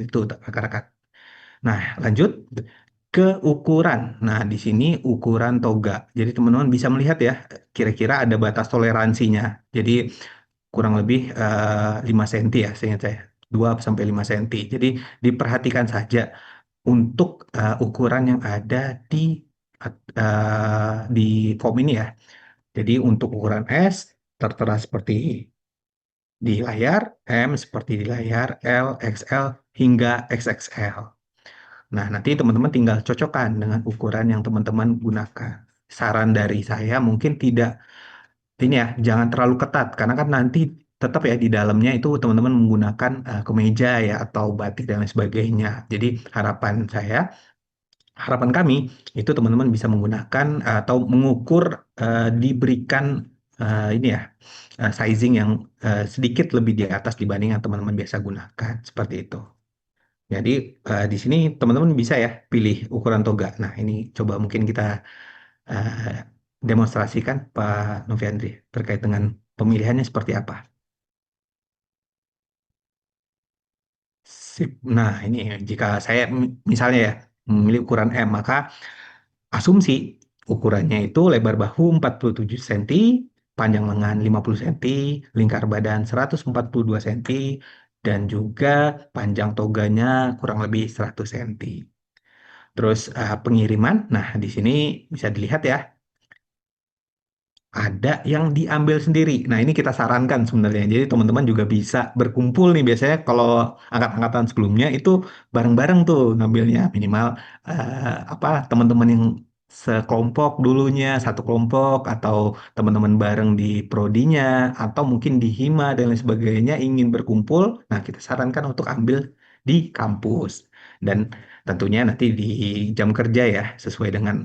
itu rekan-rekan. Nah, lanjut ke ukuran. Nah, di sini ukuran toga. Jadi teman-teman bisa melihat ya, kira-kira ada batas toleransinya. Jadi kurang lebih 5 cm ya, seingat saya. 2 sampai 5 cm. Jadi diperhatikan saja untuk ukuran yang ada di form ini ya. Jadi untuk ukuran S tertera seperti di layar, M seperti di layar, L, XL hingga XXL. Nah, nanti teman-teman tinggal cocokkan dengan ukuran yang teman-teman gunakan. Saran dari saya mungkin tidak ini ya, jangan terlalu ketat karena kan nanti tetap ya di dalamnya itu teman-teman menggunakan kemeja ya atau batik dan lain sebagainya. Jadi harapan kami itu teman-teman bisa menggunakan atau mengukur diberikan ini ya sizing yang sedikit lebih di atas dibanding yang teman-teman biasa gunakan seperti itu. Jadi di sini teman-teman bisa ya pilih ukuran toga. Nah, ini coba mungkin kita eh, demonstrasikan Pak Noviandri terkait dengan pemilihannya seperti apa. Sip. Nah, ini jika saya misalnya ya memilih ukuran M, maka asumsi ukurannya itu lebar bahu 47 cm, panjang lengan 50 cm, lingkar badan 142 cm, dan juga panjang toganya kurang lebih 100 cm. Terus pengiriman, nah di sini bisa dilihat ya, ada yang diambil sendiri. Nah, ini kita sarankan sebenarnya. Jadi teman-teman juga bisa berkumpul nih. Biasanya kalau angkat-angkatan sebelumnya itu bareng-bareng tuh ngambilnya minimal teman-teman yang sekelompok dulunya, satu kelompok atau teman-teman bareng di prodinya atau mungkin di hima dan lain sebagainya ingin berkumpul. Nah, kita sarankan untuk ambil di kampus. Dan tentunya nanti di jam kerja ya, sesuai dengan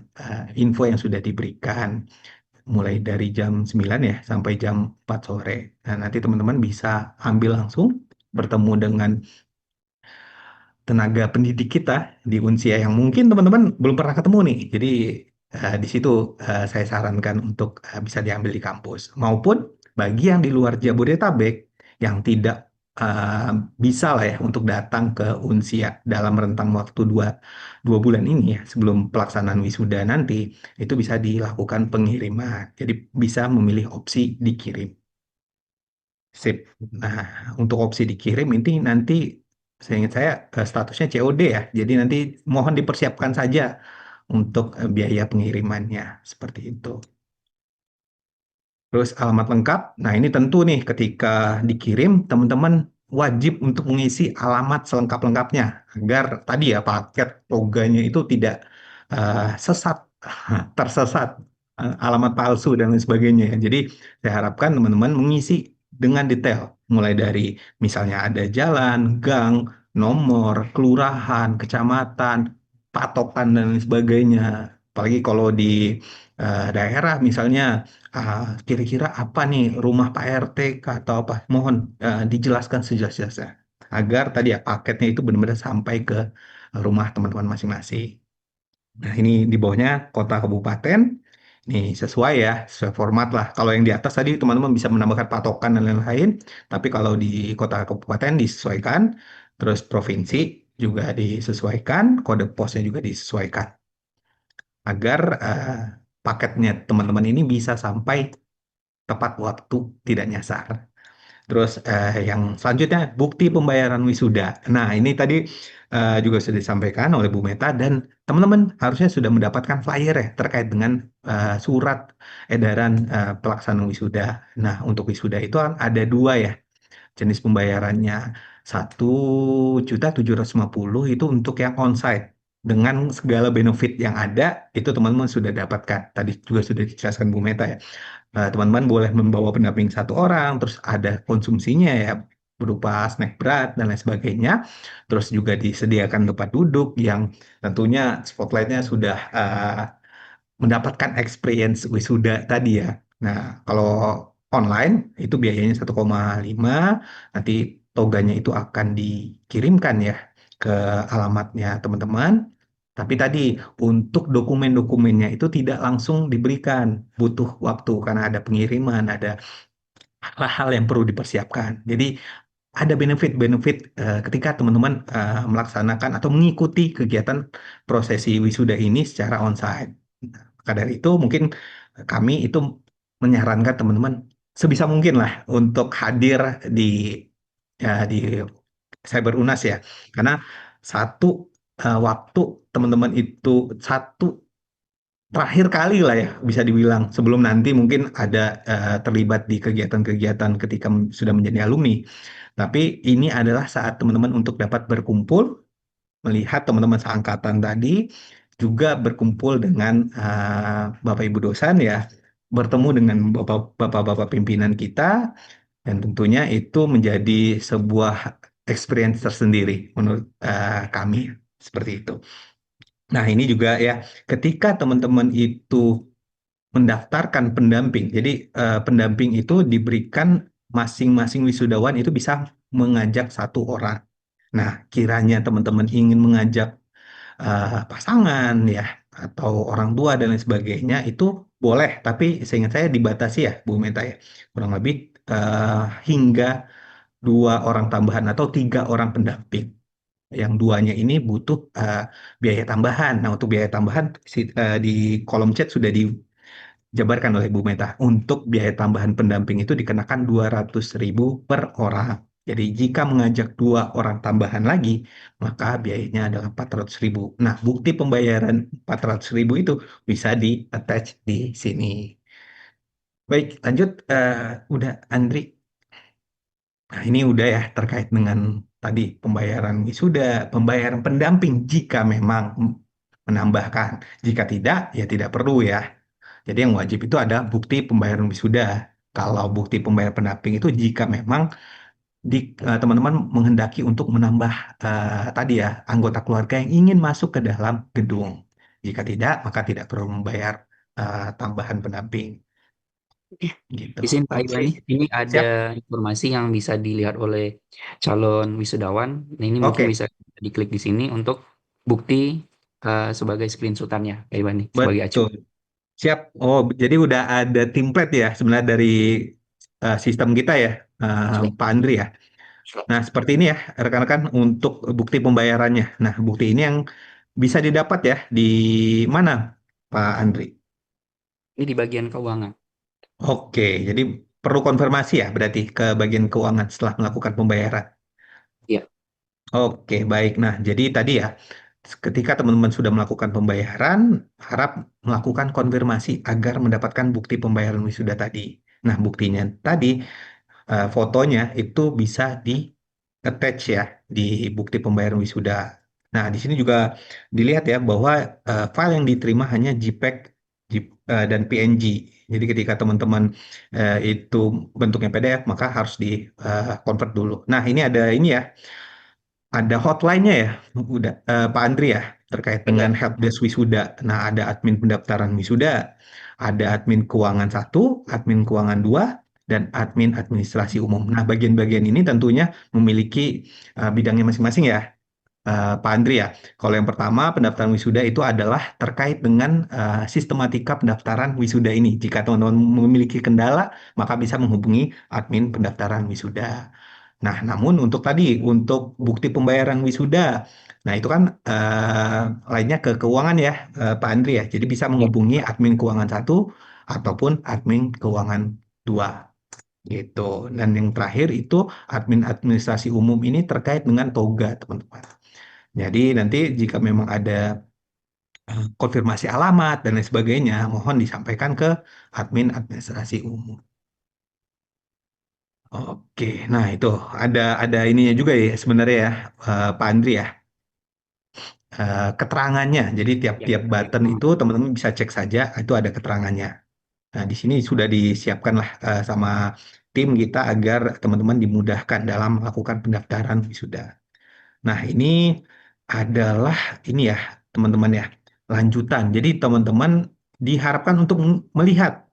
info yang sudah diberikan mulai dari jam 9 ya sampai jam 4 sore. Nah, nanti teman-teman bisa ambil langsung bertemu dengan tenaga pendidik kita di Unsia yang mungkin teman-teman belum pernah ketemu nih. Jadi di situ saya sarankan untuk bisa diambil di kampus. Maupun bagi yang di luar Jabodetabek yang tidak eh, bisa lah ya untuk datang ke Unsia dalam rentang waktu dua bulan ini ya sebelum pelaksanaan wisuda nanti itu bisa dilakukan pengiriman. Jadi bisa memilih opsi dikirim. Sip. Nah, untuk opsi dikirim ini nanti saya ingat saya statusnya COD ya. Jadi nanti mohon dipersiapkan saja untuk biaya pengirimannya seperti itu. Terus alamat lengkap. Nah, ini tentu nih ketika dikirim teman-teman wajib untuk mengisi alamat selengkap-lengkapnya agar tadi ya paket loganya itu tidak sesat, tersesat, alamat palsu dan lain sebagainya ya. Jadi saya harapkan teman-teman mengisi dengan detail mulai dari misalnya ada jalan, gang, nomor, kelurahan, kecamatan, patokan dan lain sebagainya. Apalagi kalau di daerah misalnya kira-kira apa nih rumah Pak RT kah atau apa? Mohon dijelaskan sejelas-jelasnya agar tadi ya paketnya itu benar-benar sampai ke rumah teman-teman masing-masing. Nah, ini di bawahnya kota kabupaten. Ini sesuai ya, sesuai format lah. Kalau yang di atas tadi teman-teman bisa menambahkan patokan dan lain-lain, tapi kalau di kota kabupaten disesuaikan, terus provinsi juga disesuaikan, kode posnya juga disesuaikan agar paketnya teman-teman ini bisa sampai tepat waktu, tidak nyasar. Terus yang selanjutnya bukti pembayaran wisuda. Nah, ini tadi juga sudah disampaikan oleh Bu Meta dan teman-teman harusnya sudah mendapatkan flyer ya terkait dengan surat edaran pelaksanaan wisuda. Nah, untuk wisuda itu kan ada dua ya jenis pembayarannya. 1.750.000 itu untuk yang onsite dengan segala benefit yang ada itu teman-teman sudah dapatkan. Tadi juga sudah dijelaskan Bu Meta ya. Teman-teman boleh membawa pendamping satu orang, terus ada konsumsinya ya berupa snack berat dan lain sebagainya. Terus juga disediakan tempat duduk yang tentunya spotlightnya sudah mendapatkan experience wisuda tadi ya. Nah, kalau online itu biayanya 1,5, nanti toganya itu akan dikirimkan ya ke alamatnya teman-teman. Tapi tadi untuk dokumen-dokumennya itu tidak langsung diberikan, butuh waktu karena ada pengiriman, ada hal-hal yang perlu dipersiapkan. Jadi ada benefit-benefit ketika teman-teman melaksanakan atau mengikuti kegiatan prosesi wisuda ini secara onsite. Nah, maka dari itu mungkin kami itu menyarankan teman-teman sebisa mungkin lah untuk hadir di di Cyber UNAS ya. Karena satu waktu teman-teman itu satu terakhir kali lah ya bisa dibilang sebelum nanti mungkin ada terlibat di kegiatan-kegiatan ketika sudah menjadi alumni. Tapi ini adalah saat teman-teman untuk dapat berkumpul, melihat teman-teman seangkatan tadi, juga berkumpul dengan Bapak Ibu dosen ya, bertemu dengan Bapak-Bapak pimpinan kita, dan tentunya itu menjadi sebuah experience tersendiri menurut kami seperti itu. Nah, ini juga ya, ketika teman-teman itu mendaftarkan pendamping. Jadi pendamping itu diberikan masing-masing wisudawan itu bisa mengajak satu orang. Nah, kiranya teman-teman ingin mengajak pasangan ya atau orang tua dan lain sebagainya itu boleh, tapi seingat saya dibatasi ya Bu Meta ya. Kurang lebih hingga dua orang tambahan atau tiga orang pendamping. Yang duanya ini butuh biaya tambahan. Nah, untuk biaya tambahan di kolom chat sudah dijabarkan oleh Bu Meta. Untuk biaya tambahan pendamping itu dikenakan 200.000 per orang. Jadi jika mengajak dua orang tambahan lagi, maka biayanya adalah 400.000. Nah, bukti pembayaran 400.000 itu bisa di-attach di sini. Baik, lanjut. Udah, Andri. Nah, ini udah ya terkait dengan tadi pembayaran wisuda, pembayaran pendamping jika memang menambahkan. Jika tidak, ya tidak perlu ya. Jadi yang wajib itu ada bukti pembayaran wisuda. Kalau bukti pembayaran pendamping itu jika memang teman-teman menghendaki untuk menambah tadi ya anggota keluarga yang ingin masuk ke dalam gedung. Jika tidak, maka tidak perlu membayar tambahan pendamping. Gitu. Izin Pak Oke, Iwan nih, ini ada siap. informasi yang bisa dilihat oleh calon wisudawan. Nah, ini mungkin Oke, bisa diklik di sini untuk bukti sebagai screenshotannya, Pak Iwan nih, sebagai betul. acuan. Siap. Oh, jadi udah ada template ya sebenarnya dari sistem kita ya, Sudah. Pak Andri ya. Nah, seperti ini ya, rekan-rekan untuk bukti pembayarannya. Nah, bukti ini yang bisa didapat ya di mana, Pak Andri? Ini di bagian keuangan. Oke, jadi perlu konfirmasi ya berarti ke bagian keuangan setelah melakukan pembayaran. Iya, Oke, baik. Nah, jadi tadi ya, ketika teman-teman sudah melakukan pembayaran, harap melakukan konfirmasi agar mendapatkan bukti pembayaran wisuda tadi. Nah, buktinya tadi fotonya itu bisa di attach ya di bukti pembayaran wisuda. Nah, di sini juga dilihat ya bahwa file yang diterima hanya JPEG, dan PNG. Jadi ketika teman-teman itu bentuknya PDF, maka harus di convert dulu. Nah, ini ada ini ya, ada hotline-nya ya, udah Pak Andri ya, terkait dengan ada. helpdesk wisuda. Nah, ada admin pendaftaran wisuda, ada admin keuangan satu, admin keuangan dua, dan admin administrasi umum. Nah, bagian-bagian ini tentunya memiliki bidangnya masing-masing ya, Pak Andri ya. Kalau yang pertama, pendaftaran wisuda itu adalah terkait dengan sistematika pendaftaran wisuda ini. Jika teman-teman memiliki kendala, maka bisa menghubungi admin pendaftaran wisuda. Nah, namun untuk tadi, untuk bukti pembayaran wisuda, nah itu kan lainnya ke keuangan ya, Pak Andri ya. Jadi bisa Ya. menghubungi admin keuangan satu ataupun admin keuangan dua gitu. Dan yang terakhir itu admin administrasi umum ini terkait dengan toga, teman-teman. Jadi nanti jika memang ada konfirmasi alamat dan lain sebagainya, mohon disampaikan ke admin administrasi umum. Oke, nah itu ada ininya juga ya sebenarnya ya, Pak Andri ya, keterangannya. Jadi Ya. tiap-tiap button itu teman-teman bisa cek saja, itu ada keterangannya. Nah, di sini sudah disiapkan lah sama tim kita agar teman-teman dimudahkan dalam melakukan pendaftaran wisuda. Nah, ini adalah ini ya, teman-teman ya, lanjutan. Jadi teman-teman diharapkan untuk melihat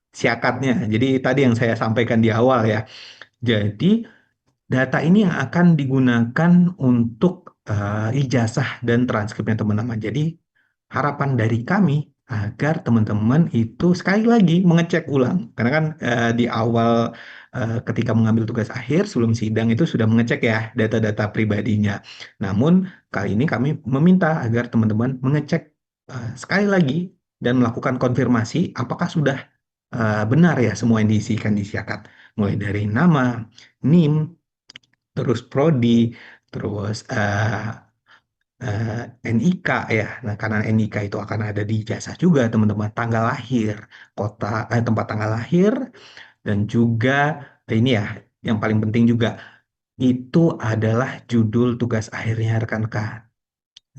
siakatnya. Jadi tadi yang saya sampaikan di awal ya. Jadi data ini yang akan digunakan untuk ijazah dan transkripnya teman-teman. Jadi harapan dari kami agar teman-teman itu sekali lagi mengecek ulang. Karena kan di awal ketika mengambil tugas akhir sebelum sidang itu sudah mengecek ya data-data pribadinya. Namun kali ini kami meminta agar teman-teman mengecek sekali lagi dan melakukan konfirmasi apakah sudah benar ya semua yang diisikan di siakat. Mulai dari nama, NIM, terus prodi, terus NIK ya. Nah, karena NIK itu akan ada di ijazah juga, teman-teman. Tanggal lahir, kota, tempat tanggal lahir, dan juga ini ya, yang paling penting juga itu adalah judul tugas akhirnya rekan-rekan.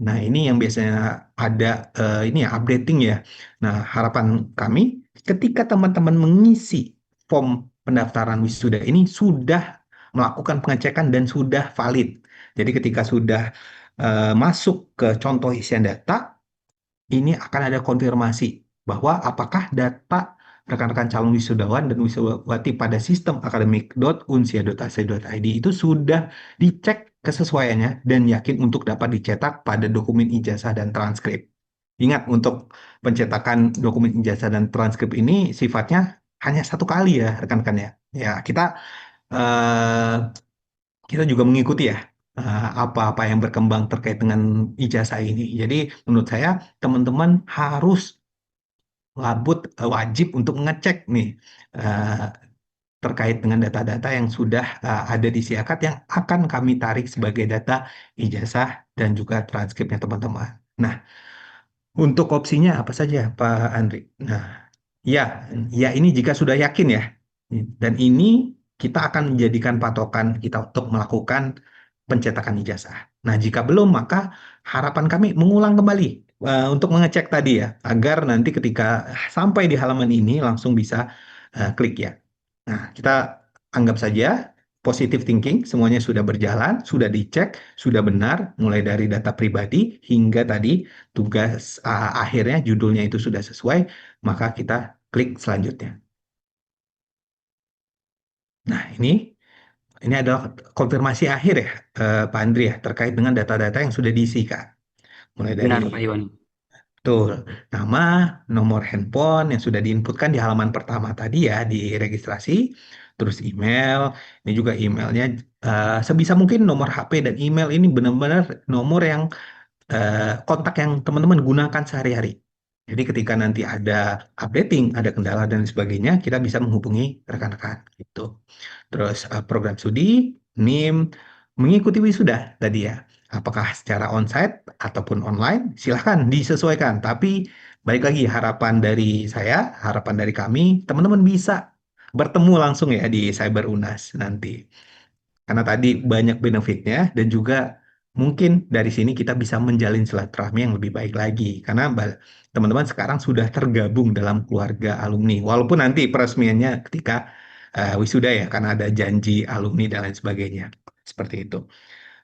Nah, ini yang biasanya ada ini ya updating ya. Nah, harapan kami ketika teman-teman mengisi form pendaftaran wisuda ini sudah melakukan pengecekan dan sudah valid. Jadi ketika sudah masuk ke contoh isian data, ini akan ada konfirmasi bahwa apakah data rekan-rekan calon wisudawan dan wisudawati pada sistem akademik.unsia.ac.id itu sudah dicek kesesuaiannya dan yakin untuk dapat dicetak pada dokumen ijazah dan transkrip. Ingat, untuk pencetakan dokumen ijazah dan transkrip ini sifatnya hanya satu kali ya, rekan-rekan ya. Ya, eh, kita juga mengikuti ya apa-apa yang berkembang terkait dengan ijazah ini. Jadi menurut saya teman-teman harus wajib untuk mengecek nih eh, terkait dengan data-data yang sudah ada di Siakat yang akan kami tarik sebagai data ijazah dan juga transkripnya teman-teman. Nah, untuk opsinya apa saja, Pak Andri? Nah, ya, ya ini jika sudah yakin ya. Dan ini kita akan menjadikan patokan kita untuk melakukan pencetakan ijazah. Nah, jika belum, maka harapan kami mengulang kembali untuk mengecek tadi ya, agar nanti ketika sampai di halaman ini langsung bisa klik ya. Nah, kita anggap saja positive thinking, semuanya sudah berjalan, sudah dicek, sudah benar, mulai dari data pribadi hingga tadi tugas akhirnya judulnya itu sudah sesuai, maka kita klik selanjutnya. Nah, ini adalah konfirmasi akhir ya, Pak Andri ya, terkait dengan data-data yang sudah diisi, Kak. Mulai dari Benar, Pak Iwan. betul, nama, nomor handphone yang sudah diinputkan di halaman pertama tadi ya, di registrasi, terus email, ini juga emailnya sebisa mungkin nomor HP dan email ini benar-benar nomor yang kontak yang teman-teman gunakan sehari-hari. Jadi ketika nanti ada updating, ada kendala dan sebagainya, kita bisa menghubungi rekan-rekan gitu. Terus program studi, NIM, mengikuti wisuda tadi ya. Apakah secara onsite ataupun online, silahkan disesuaikan. Tapi balik lagi harapan dari saya, harapan dari kami, teman-teman bisa bertemu langsung ya di Cyber Unas nanti. Karena tadi banyak benefitnya dan juga mungkin dari sini kita bisa menjalin silaturahmi yang lebih baik lagi. Karena teman-teman sekarang sudah tergabung dalam keluarga alumni. Walaupun nanti peresmiannya ketika wisuda ya, karena ada janji alumni dan lain sebagainya. Seperti itu.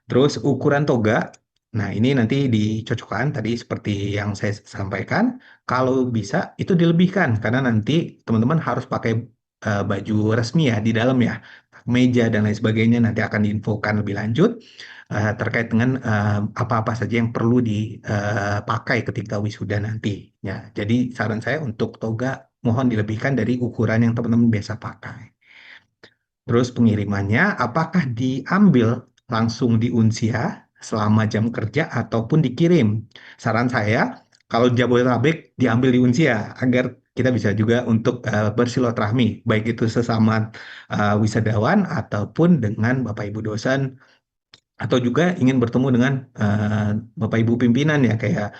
Terus ukuran toga, nah ini nanti dicocokkan tadi seperti yang saya sampaikan. Kalau bisa itu dilebihkan karena nanti teman-teman harus pakai baju resmi ya di dalam ya, meja dan lain sebagainya nanti akan diinfokan lebih lanjut terkait dengan apa-apa saja yang perlu dipakai ketika wisuda nanti. Ya, jadi saran saya untuk toga mohon dilebihkan dari ukuran yang teman-teman biasa pakai. Terus pengirimannya apakah diambil langsung di Unsia selama jam kerja ataupun dikirim? Saran saya kalau Jabodetabek diambil di Unsia agar kita bisa juga untuk bersilaturahmi baik itu sesama wisadawan ataupun dengan Bapak Ibu dosen atau juga ingin bertemu dengan Bapak Ibu pimpinan ya kayak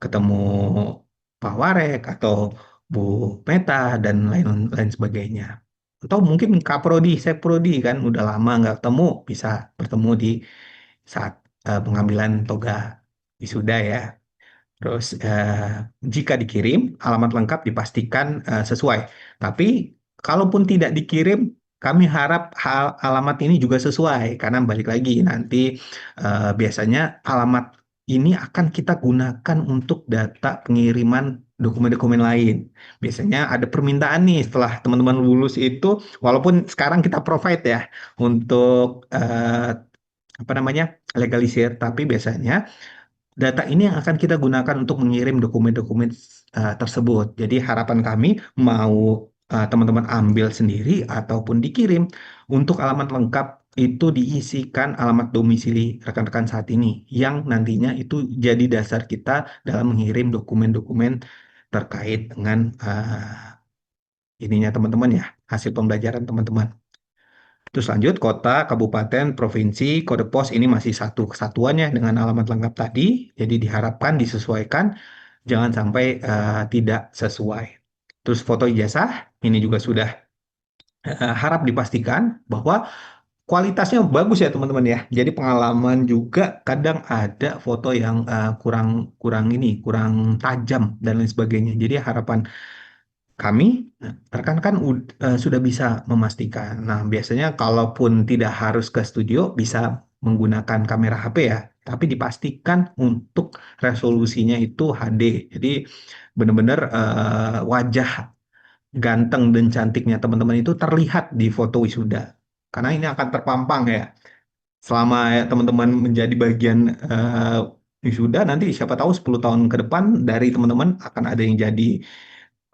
ketemu Pak Warek atau Bu Meta dan lain-lain sebagainya. Atau mungkin Kaprodi, Sekprodi kan udah lama nggak ketemu, bisa bertemu di saat pengambilan toga wisuda ya. Terus jika dikirim, alamat lengkap dipastikan sesuai. Tapi kalaupun tidak dikirim, kami harap alamat ini juga sesuai karena balik lagi nanti biasanya alamat ini akan kita gunakan untuk data pengiriman dokumen-dokumen lain. Biasanya ada permintaan nih setelah teman-teman lulus itu, walaupun sekarang kita provide ya untuk apa namanya legalisir, tapi biasanya data ini yang akan kita gunakan untuk mengirim dokumen-dokumen tersebut. Jadi harapan kami mau teman-teman ambil sendiri ataupun dikirim untuk alamat lengkap itu diisikan alamat domisili rekan-rekan saat ini yang nantinya itu jadi dasar kita dalam mengirim dokumen-dokumen terkait dengan ininya teman-teman ya, hasil pembelajaran teman-teman. Terus lanjut kota, kabupaten, provinsi, kode pos ini masih satu kesatuannya dengan alamat lengkap tadi. Jadi diharapkan disesuaikan, jangan sampai tidak sesuai. Terus foto ijazah ini juga sudah harap dipastikan bahwa kualitasnya bagus ya teman-teman ya. Jadi pengalaman juga kadang ada foto yang kurang kurang ini, kurang tajam dan lain sebagainya. Jadi harapan kami rekan-rekan sudah bisa memastikan. Nah, biasanya kalaupun tidak harus ke studio bisa menggunakan kamera HP ya, tapi dipastikan untuk resolusinya itu HD. Jadi benar-benar wajah ganteng dan cantiknya teman-teman itu terlihat di foto wisuda. Karena ini akan terpampang ya. Selama ya, teman-teman menjadi bagian wisuda, nanti siapa tahu 10 tahun ke depan dari teman-teman akan ada yang jadi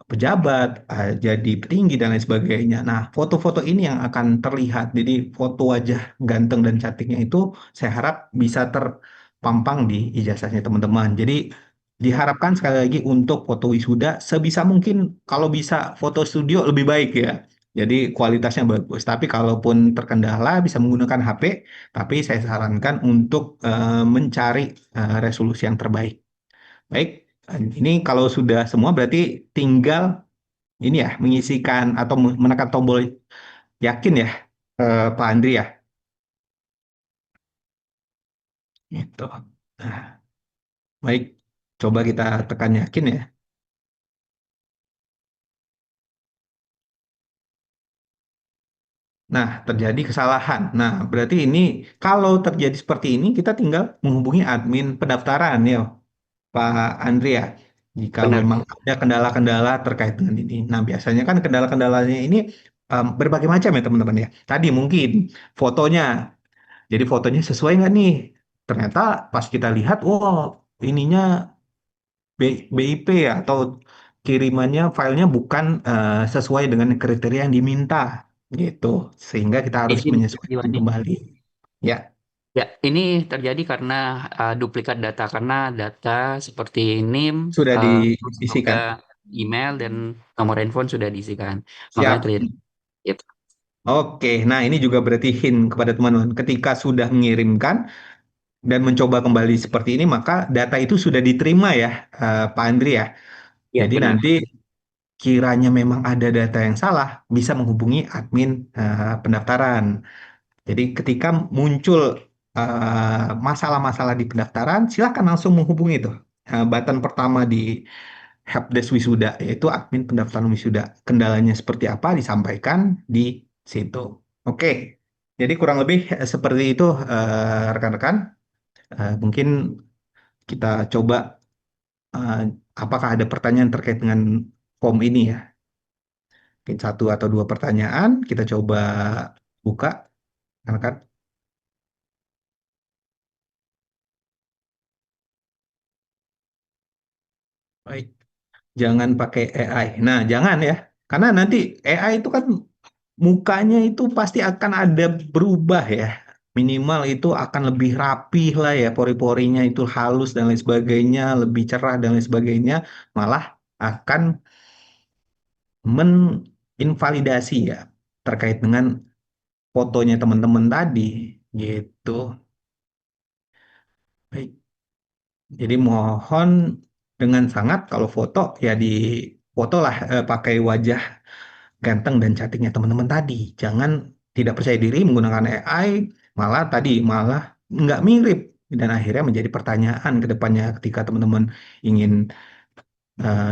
pejabat, jadi petinggi dan lain sebagainya. Nah, foto-foto ini yang akan terlihat. Jadi foto wajah ganteng dan cantiknya itu saya harap bisa terpampang di ijazahnya teman-teman. Jadi diharapkan sekali lagi untuk foto wisuda sebisa mungkin kalau bisa foto studio lebih baik ya. Jadi kualitasnya bagus. Tapi kalaupun terkendala bisa menggunakan HP, tapi saya sarankan untuk mencari resolusi yang terbaik. Baik, ini kalau sudah semua berarti tinggal ini ya mengisikan atau menekan tombol yakin ya, Pak Andri ya. Itu. Nah, baik, coba kita tekan yakin ya. Nah, terjadi kesalahan. Nah, berarti ini kalau terjadi seperti ini kita tinggal menghubungi admin pendaftaran ya, Pak Andri ya. Jika Benar. memang ada kendala-kendala terkait dengan ini. Nah, biasanya kan kendala-kendalanya ini berbagai macam ya teman-teman ya. Tadi mungkin fotonya. Jadi fotonya sesuai nggak nih? Ternyata pas kita lihat, wow, ininya BIP ya, atau kirimannya filenya bukan sesuai dengan kriteria yang diminta, gitu. Sehingga kita harus Izin menyesuaikan Wandi. kembali. Ya, Ya, ini terjadi karena duplikat data karena data seperti NIM, sudah terus juga diisikan. email dan nomor handphone sudah diisikan. Makanya Siap. terjadi itu. Oke, nah ini juga berarti hint kepada teman-teman. Ketika sudah mengirimkan dan mencoba kembali seperti ini, maka data itu sudah diterima ya, Pak Andri ya. Ya, Jadi nanti benar. kiranya memang ada data yang salah, bisa menghubungi admin pendaftaran. Jadi ketika muncul masalah-masalah di pendaftaran, silakan langsung menghubungi itu. Button pertama di helpdesk wisuda, yaitu admin pendaftaran wisuda. Kendalanya seperti apa disampaikan di situ. Oke, jadi kurang lebih seperti itu rekan-rekan. Mungkin kita coba eh, apakah ada pertanyaan terkait dengan form ini ya. Mungkin satu atau dua pertanyaan kita coba buka, rekan-rekan. Baik. Jangan pakai AI. Nah, jangan ya. Karena nanti AI itu kan mukanya itu pasti akan ada berubah ya. Minimal itu akan lebih rapih lah ya, pori-porinya itu halus dan lain sebagainya, lebih cerah dan lain sebagainya. Malah akan meninvalidasi ya terkait dengan fotonya teman-teman tadi gitu. Baik. Jadi mohon dengan sangat kalau foto ya di foto lah pakai wajah ganteng dan cantiknya teman-teman tadi. Jangan tidak percaya diri menggunakan AI, malah nggak mirip dan akhirnya menjadi pertanyaan ke depannya ketika teman-teman ingin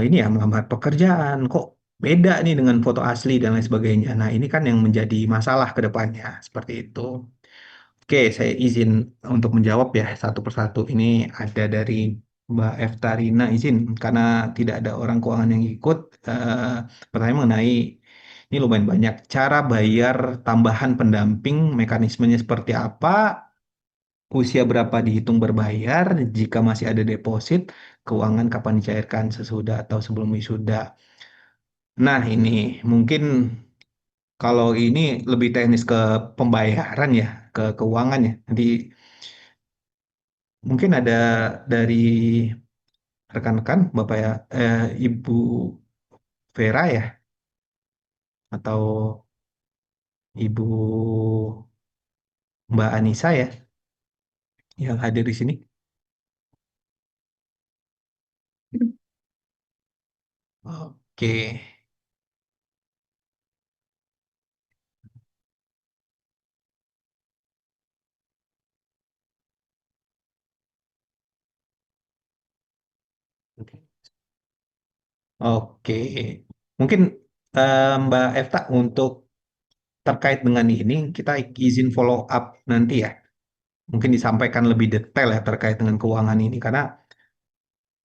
ini ya melamar pekerjaan kok beda nih dengan foto asli dan lain sebagainya. Nah, ini kan yang menjadi masalah ke depannya seperti itu. Oke, saya izin untuk menjawab ya satu persatu. Ini ada dari Mbak Eftarina izin karena tidak ada orang keuangan yang ikut. Pertanyaan mengenai ini lumayan banyak. Cara bayar tambahan pendamping, mekanismenya seperti apa? usia berapa dihitung berbayar, jika masih ada deposit, keuangan kapan dicairkan sesudah atau sebelum wisuda. Nah, ini mungkin kalau ini lebih teknis ke pembayaran ya, ke keuangan ya. Nanti mungkin ada dari rekan-rekan, Bapak ya, Ibu Vera ya, atau Ibu Mbak Anissa ya, yang hadir di sini. Oke, oke. Mungkin Mbak Efta untuk terkait dengan ini kita izin follow up nanti ya. Mungkin disampaikan lebih detail ya terkait dengan keuangan ini karena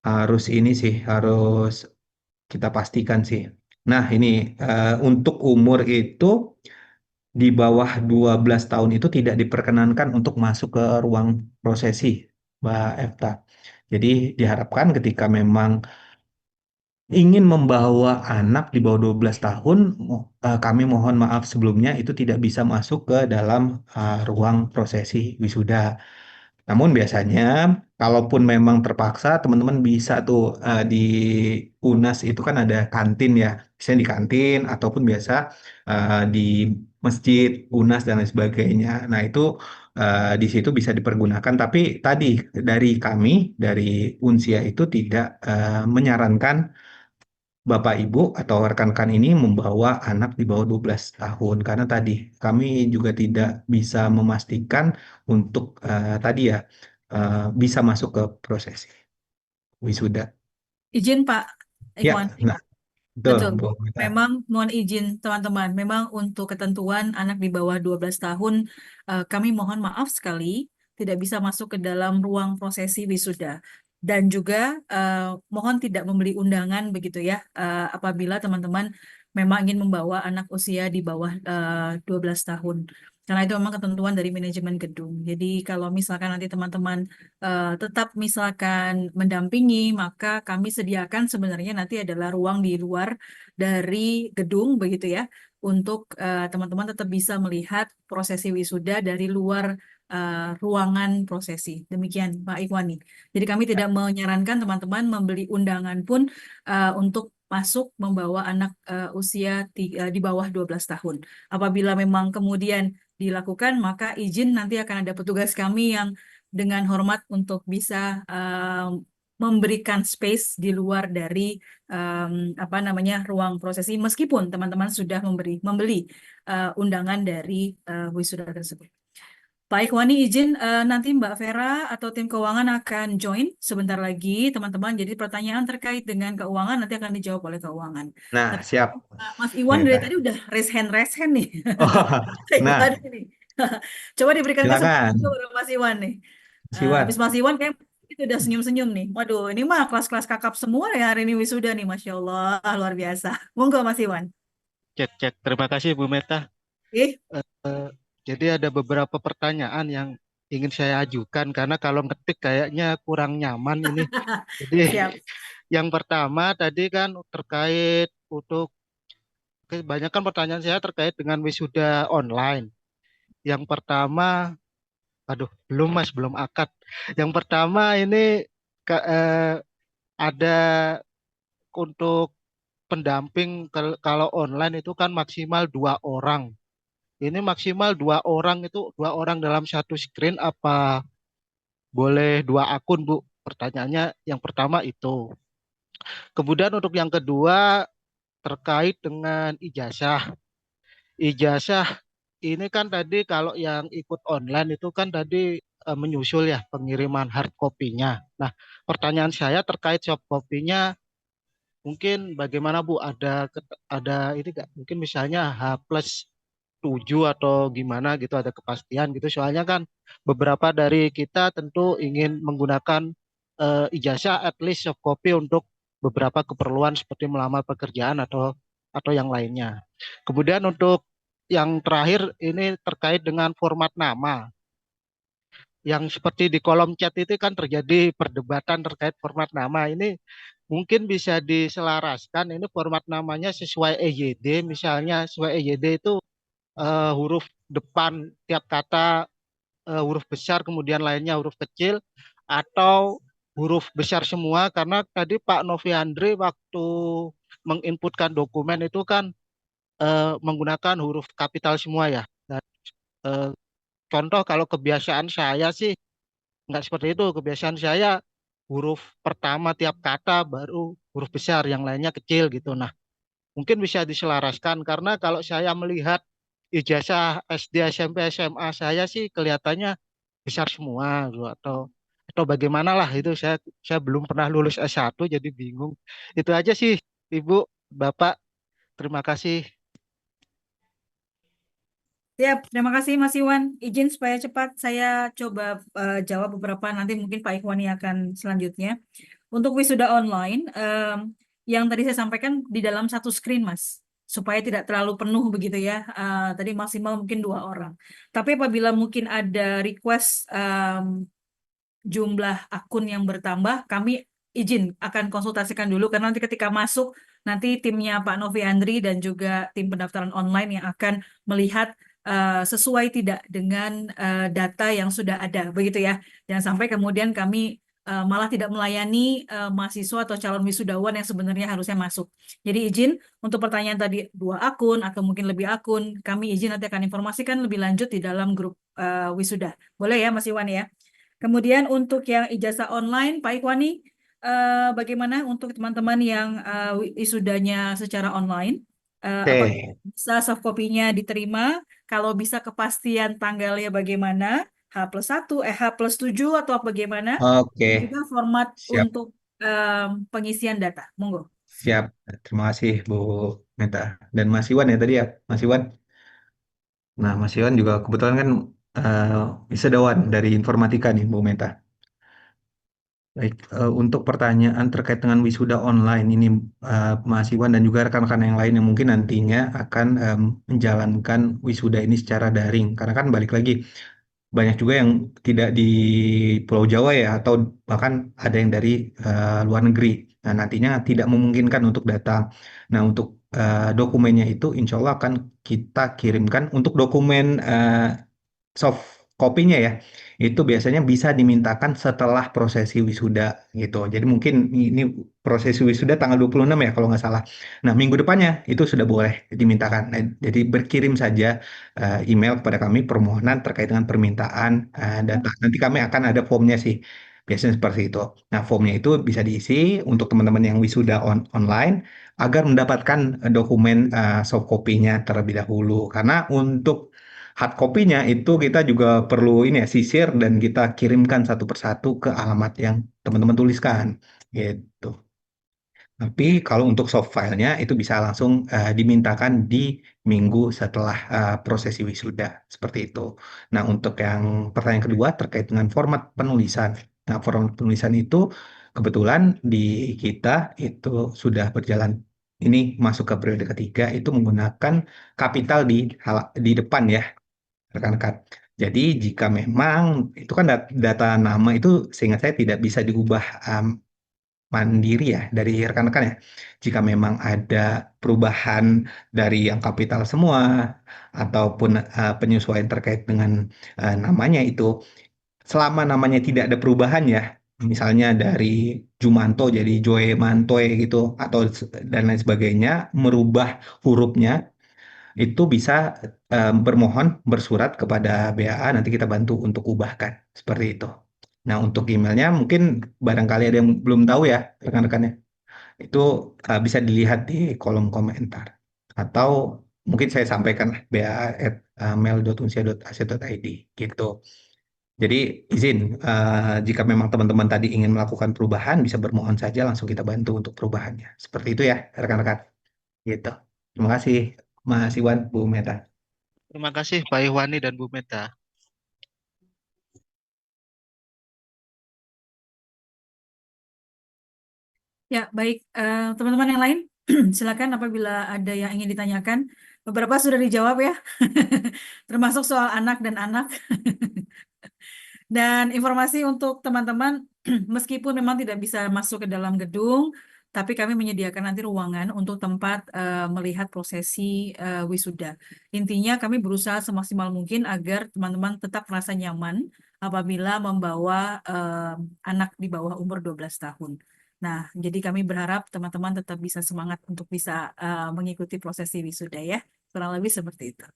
harus ini sih harus kita pastikan sih. Nah, ini untuk umur itu di bawah 12 tahun itu tidak diperkenankan untuk masuk ke ruang prosesi, Mbak Efta. Jadi diharapkan ketika memang ingin membawa anak di bawah 12 tahun, kami mohon maaf sebelumnya itu tidak bisa masuk ke dalam ruang prosesi wisuda. Namun biasanya, kalaupun memang terpaksa, teman-teman bisa tuh di UNAS itu kan ada kantin ya, bisa di kantin ataupun biasa di masjid, UNAS dan lain sebagainya. Nah itu di situ bisa dipergunakan. Tapi tadi dari kami, dari Unsia itu tidak menyarankan Bapak Ibu atau rekan-rekan ini membawa anak di bawah 12 tahun karena tadi kami juga tidak bisa memastikan untuk tadi ya bisa masuk ke prosesi wisuda. Izin Pak Ya, Ikhwan. nah betul Betul, Bu Bu. Mita. Memang mohon izin teman-teman, memang untuk ketentuan anak di bawah 12 tahun, kami mohon maaf sekali tidak bisa masuk ke dalam ruang prosesi wisuda. Dan juga mohon tidak membeli undangan begitu ya, apabila teman-teman memang ingin membawa anak usia di bawah 12 tahun. Karena itu memang ketentuan dari manajemen gedung. Jadi kalau misalkan nanti teman-teman tetap misalkan mendampingi, maka kami sediakan sebenarnya nanti adalah ruang di luar dari gedung begitu ya, untuk teman-teman tetap bisa melihat prosesi wisuda dari luar ruangan prosesi. Demikian Pak Ikhwani. Jadi kami tidak menyarankan teman-teman membeli undangan pun untuk masuk membawa anak usia di bawah 12 tahun. Apabila memang kemudian dilakukan, maka izin nanti akan ada petugas kami yang dengan hormat untuk bisa memberikan space di luar dari apa namanya ruang prosesi meskipun teman-teman sudah membeli undangan dari wisuda tersebut. Pak Ikhwani izin nanti Mbak Vera atau tim keuangan akan join sebentar lagi teman-teman. Jadi pertanyaan terkait dengan keuangan nanti akan dijawab oleh keuangan. Nah, Tapi siap. Mas Iwan dari tadi Mita. udah raise hand nih. Oh, Iwan nah, nih. Coba diberikan silakan. kesempatan kepada Mas Iwan nih. Habis Siwat. Mas Iwan kayak itu udah senyum-senyum nih. Waduh, ini mah kelas-kelas kakap semua ya hari ini wisuda nih, Masya Allah, luar biasa. Monggo Mas Iwan. Cek, cek. Terima kasih Bu Meta. Ih, Eh, jadi ada beberapa pertanyaan yang ingin saya ajukan karena kalau ngetik kayaknya kurang nyaman ini. Jadi siap. yang pertama tadi kan terkait untuk kebanyakan pertanyaan saya terkait dengan wisuda online. Yang pertama, aduh, belum Mas, belum akad. Yang pertama ini ada untuk pendamping kalau online itu kan maksimal 2 orang. Ini maksimal 2 orang itu 2 orang dalam satu screen apa boleh 2 akun, Bu? Pertanyaannya yang pertama itu. Kemudian untuk yang kedua terkait dengan ijazah. Ijazah ini kan tadi kalau yang ikut online itu kan tadi menyusul ya pengiriman hard copy-nya. Nah, pertanyaan saya terkait soft copy-nya mungkin bagaimana Bu? Ada ini nggak? Mungkin misalnya H+7 atau gimana gitu ada kepastian gitu. Soalnya kan beberapa dari kita tentu ingin menggunakan ijazah at least soft copy untuk beberapa keperluan seperti melamar pekerjaan atau yang lainnya. Kemudian untuk yang terakhir ini terkait dengan format nama. yang seperti di kolom chat itu kan terjadi perdebatan terkait format nama. Ini mungkin bisa diselaraskan, ini format namanya sesuai EYD, misalnya sesuai EYD itu huruf depan tiap kata huruf besar, kemudian lainnya huruf kecil, atau huruf besar semua, karena tadi Pak Novi Andre waktu menginputkan dokumen itu kan menggunakan huruf kapital semua ya. Dan, eh, contoh kalau kebiasaan saya sih nggak seperti itu. Kebiasaan saya huruf pertama tiap kata baru huruf besar, yang lainnya kecil gitu. Nah, mungkin bisa diselaraskan karena kalau saya melihat ijazah SD, SMP, SMA saya sih kelihatannya besar semua gitu. Atau bagaimana lah itu, saya belum pernah lulus S1 jadi bingung. Itu aja sih Ibu, Bapak. Terima kasih. Siap, terima kasih Mas Iwan. Izin supaya cepat saya coba jawab beberapa, nanti mungkin Pak Ikhwani akan selanjutnya. Untuk wisuda online, yang tadi saya sampaikan di dalam satu screen, Mas, supaya tidak terlalu penuh begitu ya. Tadi maksimal mungkin 2 orang. Tapi apabila mungkin ada request jumlah akun yang bertambah, kami izin akan konsultasikan dulu karena nanti ketika masuk, nanti timnya Pak Novi Andri dan juga tim pendaftaran online yang akan melihat sesuai tidak dengan data yang sudah ada, begitu ya. Jangan sampai kemudian kami malah tidak melayani mahasiswa atau calon wisudawan yang sebenarnya harusnya masuk. Jadi izin untuk pertanyaan tadi 2 akun atau mungkin lebih akun, kami izin nanti akan informasikan lebih lanjut di dalam grup wisuda. Boleh ya Mas Iwan ya? Kemudian untuk yang ijazah online, Pak Ikhwani, bagaimana untuk teman-teman yang wisudanya secara online? Apakah Oke, bisa soft copy-nya diterima? Kalau bisa kepastian tanggalnya bagaimana? H+1, H+7 atau bagaimana? oke, Dan juga format siap, untuk pengisian data. Monggo. siap. Terima kasih Bu Meta dan Mas Iwan ya tadi ya, Mas Iwan. Nah, Mas Iwan juga kebetulan kan eh wisudawan dari informatika nih, Bu Meta. Baik, untuk pertanyaan terkait dengan wisuda online ini, Mas Iwan dan juga rekan-rekan yang lain yang mungkin nantinya akan menjalankan wisuda ini secara daring, karena kan balik lagi banyak juga yang tidak di Pulau Jawa ya, atau bahkan ada yang dari luar negeri. Nah, nantinya tidak memungkinkan untuk datang. Nah, untuk dokumennya itu insya Allah akan kita kirimkan untuk dokumen soft kopinya ya, itu biasanya bisa dimintakan setelah prosesi wisuda gitu. Jadi mungkin ini prosesi wisuda tanggal 26 ya kalau nggak salah. Nah, minggu depannya itu sudah boleh dimintakan. Nah, jadi berkirim saja email kepada kami permohonan terkait dengan permintaan data. Nanti kami akan ada formnya sih. Biasanya seperti itu. Nah, formnya itu bisa diisi untuk teman-teman yang wisuda online agar mendapatkan dokumen soft copy-nya terlebih dahulu. Karena untuk hard copy-nya itu kita juga perlu ini ya sisir dan kita kirimkan satu persatu ke alamat yang teman-teman tuliskan gitu. Tapi kalau untuk soft file-nya itu bisa langsung dimintakan di minggu setelah prosesi wisuda seperti itu. Nah, untuk yang pertanyaan kedua terkait dengan format penulisan. Nah, format penulisan itu kebetulan di kita itu sudah berjalan ini masuk ke periode ketiga itu menggunakan kapital di depan ya rekan-rekan. Jadi jika memang itu kan data nama itu seingat saya tidak bisa diubah mandiri ya dari rekan-rekan ya. Jika memang ada perubahan dari yang kapital semua ataupun penyesuaian terkait dengan namanya itu, selama namanya tidak ada perubahan ya, misalnya dari Jumanto jadi Joe Mantoe gitu atau dan lain sebagainya, merubah hurufnya itu bisa bermohon bersurat kepada BAA nanti kita bantu untuk ubahkan seperti itu. Nah, untuk emailnya mungkin barangkali ada yang belum tahu ya rekan-rekannya. Itu bisa dilihat di kolom komentar atau mungkin saya sampaikan lah baa@mail.unsia.ac.id gitu. Jadi izin jika memang teman-teman tadi ingin melakukan perubahan bisa bermohon saja langsung kita bantu untuk perubahannya. Seperti itu ya rekan-rekan. Gitu. Terima kasih Mas Iwan, Bu Meta. Terima kasih Pak Iwani dan Bu Meta. Ya, baik. Teman-teman yang lain, silakan apabila ada yang ingin ditanyakan. Beberapa sudah dijawab ya, termasuk soal anak dan anak. Dan informasi untuk teman-teman, meskipun memang tidak bisa masuk ke dalam gedung, tapi kami menyediakan nanti ruangan untuk tempat melihat prosesi wisuda. Intinya kami berusaha semaksimal mungkin agar teman-teman tetap merasa nyaman apabila membawa anak di bawah umur 12 tahun. Nah, jadi kami berharap teman-teman tetap bisa semangat untuk bisa mengikuti prosesi wisuda ya. Kurang lebih seperti itu.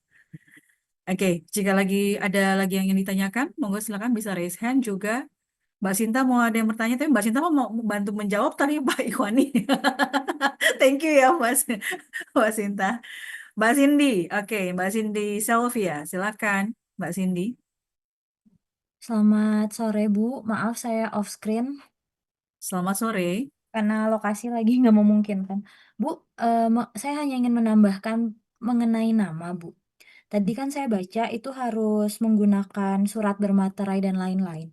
Oke, jika ada lagi yang ingin ditanyakan, monggo silakan bisa raise hand juga. Mbak Sinta mau ada yang bertanya, tapi Mbak Sinta mau bantu menjawab tadi Pak Iwani. Thank you ya Mbak Sinta. Mbak Cindy, oke, Mbak Cindy Selvia, silakan Mbak Cindy. Selamat sore Bu, maaf saya off screen Selamat sore. karena lokasi lagi nggak memungkinkan. Bu, saya hanya ingin menambahkan mengenai nama Bu. Tadi kan saya baca itu harus menggunakan surat bermaterai dan lain-lain.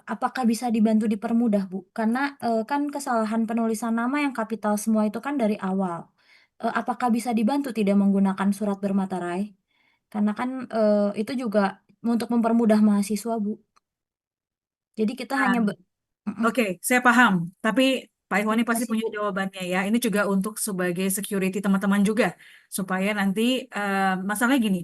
Apakah bisa dibantu dipermudah Bu? Karena kan kesalahan penulisan nama yang kapital semua itu kan dari awal. Apakah bisa dibantu tidak menggunakan surat bermaterai? Karena kan itu juga untuk mempermudah mahasiswa Bu. Jadi kita hanya Mm-mm. Oke, saya paham. Tapi Pak Iwani Terima pasti kasih punya Bu. jawabannya ya. Ini juga untuk sebagai security teman-teman juga. Supaya nanti masalahnya gini.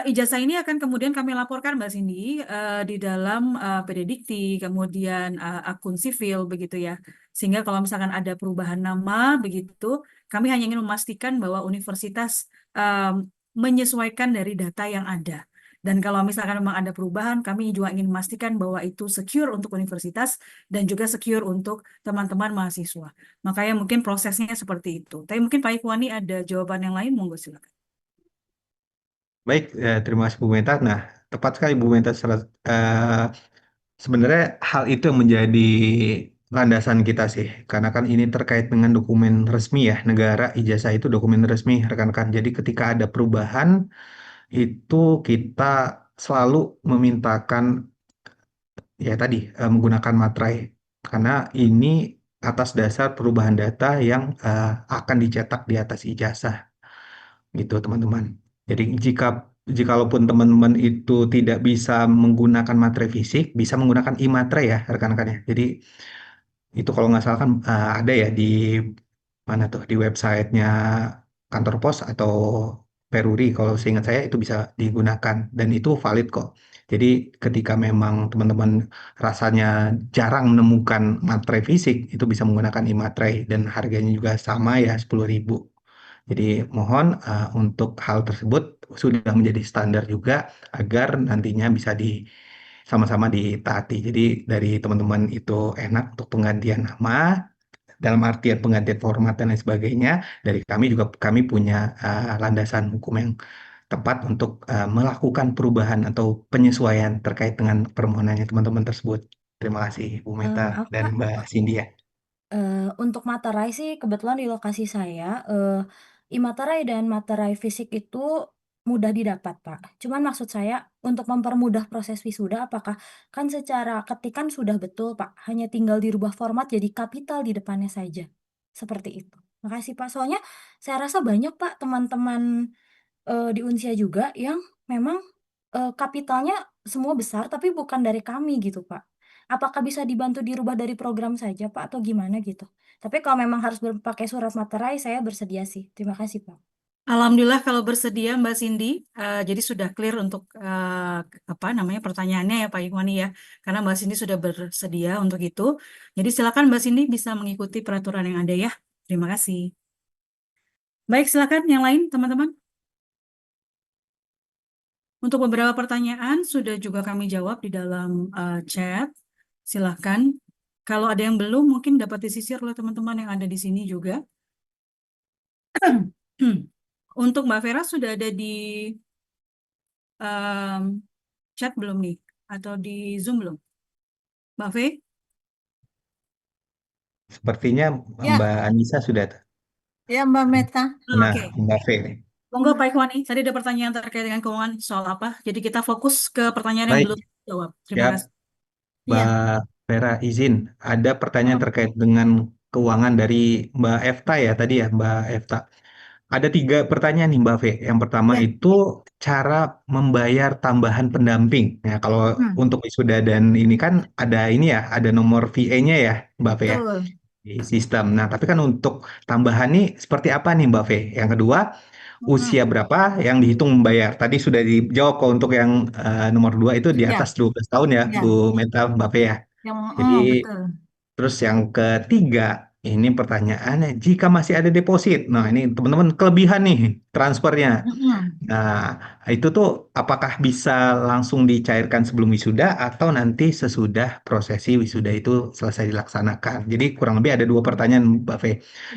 Ijazah ini akan kemudian kami laporkan Mbak Cindy di dalam PD Dikti, kemudian akun sivil begitu ya. Sehingga kalau misalkan ada perubahan nama begitu, kami hanya ingin memastikan bahwa universitas menyesuaikan dari data yang ada. Dan kalau misalkan memang ada perubahan, kami juga ingin memastikan bahwa itu secure untuk universitas dan juga secure untuk teman-teman mahasiswa. Makanya mungkin prosesnya seperti itu. Tapi mungkin Pak Ikhwani ada jawaban yang lain, monggo silakan. Baik, terima kasih Bu Meta. Nah, tepat sekali Bu Meta. Sebenarnya hal itu yang menjadi landasan kita sih, karena kan ini terkait dengan dokumen resmi ya, negara ijazah itu dokumen resmi rekan-rekan. Jadi ketika ada perubahan, itu kita selalu memintakan ya tadi menggunakan materai, karena ini atas dasar perubahan data yang akan dicetak di atas ijazah gitu teman-teman. Jadi jikalau teman-teman itu tidak bisa menggunakan materai fisik, bisa menggunakan e-materai ya rekan-rekan ya. Jadi itu kalau nggak salah kan ada ya di mana tuh di websitenya kantor pos atau Peruri kalau seingat saya itu bisa digunakan dan itu valid kok. Jadi ketika memang teman-teman rasanya jarang menemukan materai fisik itu bisa menggunakan e-materai dan harganya juga sama ya 10.000. Jadi mohon untuk hal tersebut sudah menjadi standar juga agar nantinya bisa sama-sama ditaati. Jadi dari teman-teman itu enak untuk penggantian nama dalam artian penggantian format dan lain sebagainya. Dari kami juga kami punya landasan hukum yang tepat untuk melakukan perubahan atau penyesuaian terkait dengan permohonannya teman-teman tersebut. Terima kasih Bu Meta Maaf dan Pak, Mbak Cindy ya. untuk materai sih kebetulan di lokasi saya, e-materai dan materai fisik itu mudah didapat Pak. Cuman maksud saya untuk mempermudah proses wisuda, apakah kan secara ketikan sudah betul Pak, hanya tinggal dirubah format jadi kapital di depannya saja. Seperti itu. Makasih Pak. Soalnya saya rasa banyak Pak teman-teman di Unsia juga yang memang kapitalnya semua besar tapi bukan dari kami gitu Pak. Apakah bisa dibantu dirubah dari program saja Pak atau gimana gitu? Tapi kalau memang harus pakai surat materai saya bersedia sih. Terima kasih Pak. Alhamdulillah kalau bersedia Mbak Cindy, jadi sudah clear untuk apa namanya pertanyaannya ya Pak Ikhwani ya, karena Mbak Cindy sudah bersedia untuk itu. Jadi silakan Mbak Cindy bisa mengikuti peraturan yang ada ya. Terima kasih. Baik, silakan yang lain teman-teman. Untuk beberapa pertanyaan sudah juga kami jawab di dalam chat. Silakan. Kalau ada yang belum, mungkin dapat disisir oleh teman-teman yang ada di sini juga. Untuk Mbak Vera sudah ada di em, chat belum nih? Atau di Zoom belum? Mbak Ve? Sepertinya Ya, Mbak Anissa sudah. ya Mbak Meta. Nah, Oke. Mbak V nih. Monggo Pak Ikhwani, tadi ada pertanyaan terkait dengan keuangan soal apa? Jadi kita fokus ke pertanyaan yang Baik, belum dijawab. Terima siap. kasih. Ya, Mbak Vera izin, ada pertanyaan Hmm. terkait dengan keuangan dari Mbak Efta ya tadi ya, Mbak Efta. Ada 3 pertanyaan nih Mbak Fe. Yang pertama Ya. itu cara membayar tambahan pendamping. Nah, kalau untuk wisuda dan ini kan ada ini ya, ada nomor VA-nya ya Mbak Fe ya Betul. di sistem. Nah, tapi kan untuk tambahan nih seperti apa nih Mbak Fe? Yang kedua, usia berapa yang dihitung membayar? Tadi sudah dijawab kok untuk yang nomor 2 itu di Ya, atas 12 tahun ya, ya. Bu Meta Mbak Fe ya. Yang Jadi betul. terus yang ketiga, ini pertanyaannya, jika masih ada deposit, nah ini teman-teman kelebihan nih transfernya. Mm-mm. Nah, itu tuh apakah bisa langsung dicairkan sebelum wisuda atau nanti sesudah prosesi wisuda itu selesai dilaksanakan? Jadi kurang lebih ada 2 pertanyaan, Mbak Fe,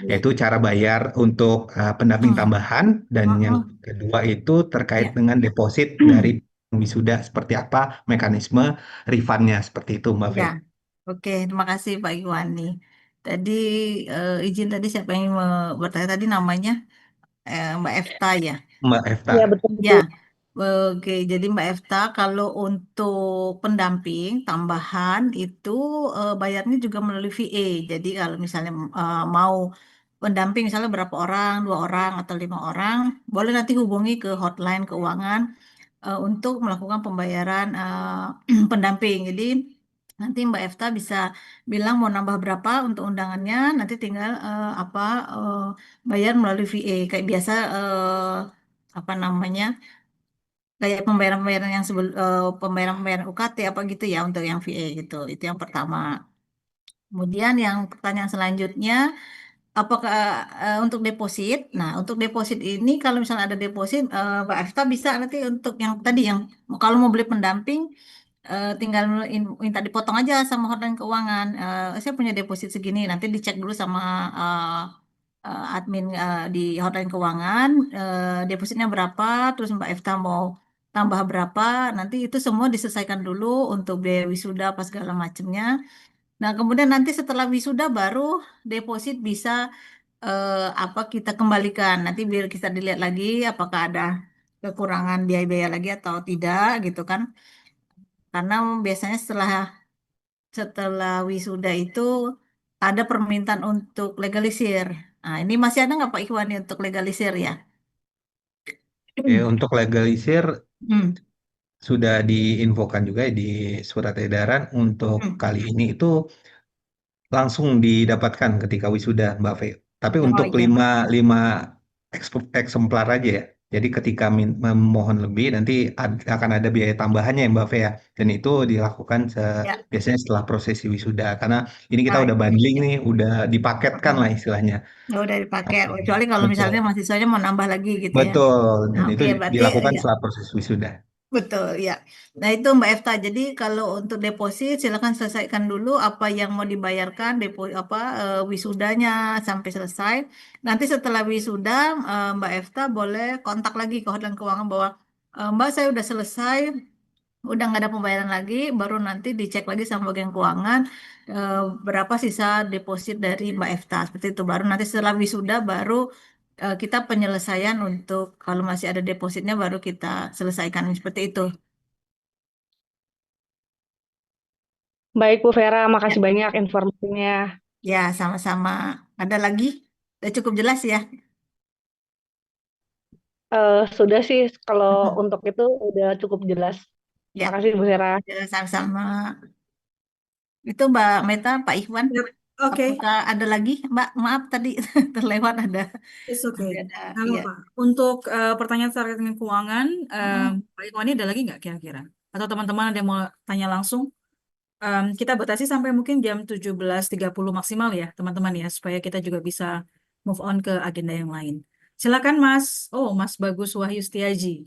yaitu cara bayar untuk pendamping Mm. tambahan dan yang Mm-mm. kedua itu terkait Ya. dengan deposit dari wisuda seperti apa mekanisme refundnya seperti itu, Mbak Fe. Ya. Oke, terima kasih Pak Iwani. Tadi izin tadi siapa yang bertanya tadi namanya Mbak Efta ya. Mbak Efta. Iya betul Ya, betul. oke. Jadi Mbak Efta, kalau untuk pendamping tambahan itu bayarnya juga melalui VA. Jadi kalau misalnya mau pendamping misalnya berapa orang, 2 orang atau 5 orang, boleh nanti hubungi ke hotline keuangan untuk melakukan pembayaran pendamping. Jadi nanti Mbak Efta bisa bilang mau nambah berapa untuk undangannya, nanti tinggal eh, bayar melalui VA kayak biasa apa namanya kayak pembayaran-pembayaran yang pembayaran-pembayaran UKT apa gitu ya untuk yang VA gitu. Itu yang pertama. Kemudian yang pertanyaan selanjutnya, apakah untuk deposit? Nah, untuk deposit ini kalau misalnya ada deposit, Mbak Efta bisa nanti untuk yang tadi yang kalau mau beli pendamping, tinggal minta dipotong aja sama hotline keuangan. Saya punya deposit segini, nanti dicek dulu sama admin di hotline keuangan, depositnya berapa, terus Mbak Efta mau tambah berapa, nanti itu semua diselesaikan dulu untuk biaya wisuda apa segala macamnya. Nah, kemudian nanti setelah wisuda baru deposit bisa apa kita kembalikan. Nanti biar kita dilihat lagi apakah ada kekurangan biaya-biaya lagi atau tidak gitu kan. Karena biasanya setelah setelah wisuda itu ada permintaan untuk legalisir. Nah, ini masih ada nggak Pak Ikhwani untuk legalisir ya? Untuk legalisir Hmm. sudah diinfokan juga di surat edaran untuk Hmm. kali ini itu langsung didapatkan ketika wisuda Mbak Fe. Tapi Oh untuk iya. lima eksemplar aja ya. Jadi ketika memohon lebih nanti akan ada biaya tambahannya ya Mbak Fe ya. Dan itu dilakukan Ya, biasanya setelah prosesi wisuda. Karena ini kita nah, udah itu bundling ya. nih, udah dipaketkan lah istilahnya. Ya udah dipakai. Kecuali kalau misalnya Betul. mahasiswanya mau nambah lagi gitu ya. Betul. Nah, Dan itu oke, berarti dilakukan ya. setelah proses wisuda. Betul, ya. Nah, itu Mbak Efta. Jadi kalau untuk deposit silakan selesaikan dulu apa yang mau dibayarkan wisudanya sampai selesai. Nanti setelah wisuda Mbak Efta boleh kontak lagi ke hotline keuangan bahwa Mbak saya udah selesai, udah nggak ada pembayaran lagi, baru nanti dicek lagi sama bagian keuangan eh, berapa sisa deposit dari Mbak Efta. Seperti itu. Baru nanti setelah wisuda baru kita penyelesaian untuk kalau masih ada depositnya baru kita selesaikan seperti itu. Baik, Bu Vera, Ya, makasih banyak informasinya. ya sama-sama. Ada lagi? Udah cukup jelas ya? Sudah sih, kalau untuk itu udah cukup jelas. Ya, Makasih, Bu Vera. ya sama-sama. Itu Mbak Meta, Pak Ikhwan. Yep. Oke, Apakah ada lagi? Mbak, maaf tadi terlewat ada. it's okay. Masih ada. Nggak Iya. apa-apa. Untuk pertanyaan terkait dengan keuangan, Mm-mm. Pak Ikhwani ada lagi nggak kira-kira? Atau teman-teman ada yang mau tanya langsung? Kita batasi sampai mungkin jam 17.30 maksimal ya, teman-teman ya, supaya kita juga bisa move on ke agenda yang lain. Silakan Mas. Oh, Mas Bagus Wahyu Setiaji.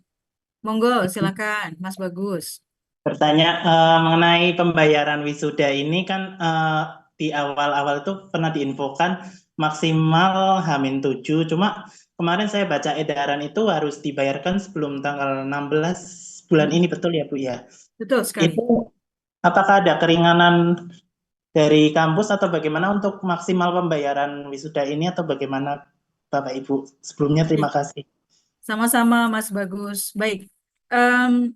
Monggo, silakan Mas Bagus. Bertanya mengenai pembayaran wisuda ini kan di awal-awal itu pernah diinfokan maksimal H-7, cuma kemarin saya baca edaran itu harus dibayarkan sebelum tanggal 16 bulan ini, betul ya Bu ya? Betul sekali. Itu apakah ada keringanan dari kampus atau bagaimana untuk maksimal pembayaran wisuda ini atau bagaimana Bapak Ibu? Sebelumnya terima kasih. Sama-sama Mas Bagus. Baik. Em,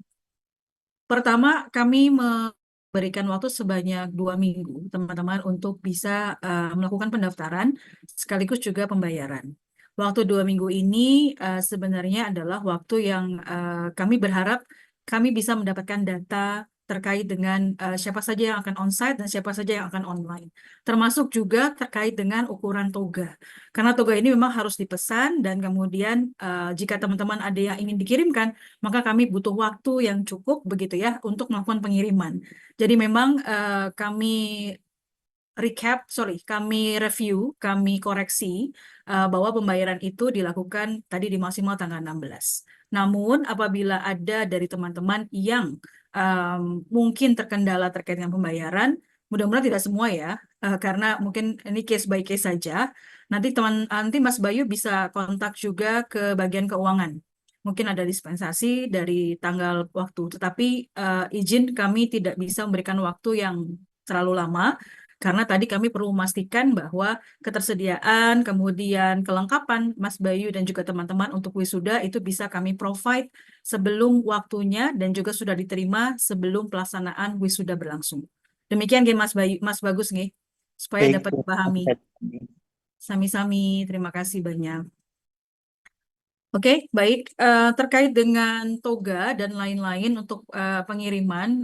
Pertama, kami memberikan waktu sebanyak 2 minggu, teman-teman, untuk bisa melakukan pendaftaran sekaligus juga pembayaran. Waktu 2 minggu ini sebenarnya adalah waktu yang kami berharap kami bisa mendapatkan data terkait dengan siapa saja yang akan onsite dan siapa saja yang akan online. Termasuk juga terkait dengan ukuran toga. Karena toga ini memang harus dipesan dan kemudian jika teman-teman ada yang ingin dikirimkan, maka kami butuh waktu yang cukup begitu ya untuk melakukan pengiriman. Jadi memang kami review, kami koreksi bahwa pembayaran itu dilakukan tadi di maksimal tanggal 16. Namun apabila ada dari teman-teman yang mungkin terkendala terkait dengan pembayaran, mudah-mudahan tidak semua ya, karena mungkin ini case by case saja. Nanti Mas Bayu bisa kontak juga ke bagian keuangan. Mungkin ada dispensasi dari tanggal waktu, tetapi izin kami tidak bisa memberikan waktu yang terlalu lama. Karena tadi kami perlu memastikan bahwa ketersediaan, kemudian kelengkapan Mas Bayu dan juga teman-teman untuk wisuda itu bisa kami provide sebelum waktunya dan juga sudah diterima sebelum pelaksanaan wisuda berlangsung. Demikian Mas Bayu, Mas Bagus nih, supaya Baik, dapat dipahami. Sami-sami, terima kasih banyak. Oke, baik. Terkait dengan toga dan lain-lain untuk pengiriman,